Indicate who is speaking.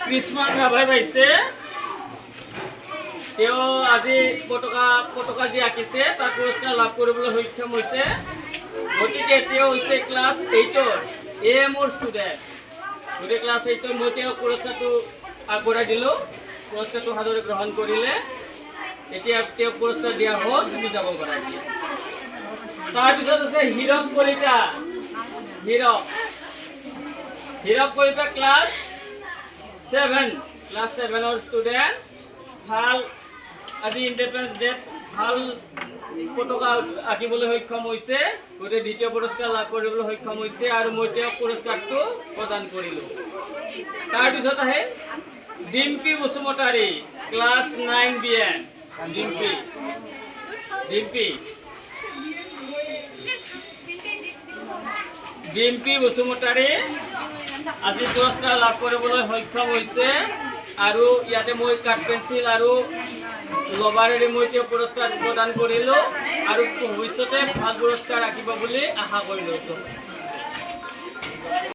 Speaker 1: কৃষ্মান ৰাভাই পাইছে তেওঁ আজি পতাকা যি আঁকিছে তাৰ পুৰস্কাৰ লাভ কৰিবলৈ সক্ষম হৈছে গতিকে তেওঁ হৈছে ক্লাছ 8ৰ মোৰ ষ্টুডেণ্ট গতিকে ক্লাছ 8ৰ মই তেওঁ পুৰস্কাৰটো আগবঢ়াই দিলোঁ পুৰস্কাৰটো সাদৰে গ্ৰহণ কৰিলে এতিয়া তেওঁ পুৰস্কাৰ দিয়া হ'ল তুমি যাব পাৰা তাৰপিছত আছে হীৰক কলিতা ক্লাছ 7ৰ ষ্টুডেণ্ট ভাল আজি ইণ্ডিপেণ্ডেন্স ডেত ভাল পতাকা আঁকিবলৈ সক্ষম হৈছে গতিকে দ্বিতীয় পুৰস্কাৰ লাভ কৰিবলৈ সক্ষম হৈছে আৰু মই তেওঁক পুৰস্কাৰটো প্ৰদান কৰিলোঁ তাৰপিছত আহে ডিম্পী বসুমতাৰী ক্লাছ 9 BN ডিম্পী বসুমতাৰী আজি পুৰস্কাৰ লাভ কৰিবলৈ সক্ষম হৈছে আৰু ইয়াতে মই কাঠ পেঞ্চিল আৰু লবাৰেৰে মই তেওঁ পুৰস্কাৰ প্ৰদান কৰিলোঁ আৰু ভৱিষ্যতে ভাল পুৰস্কাৰ ৰাখিব বুলি আশা কৰিলোঁ।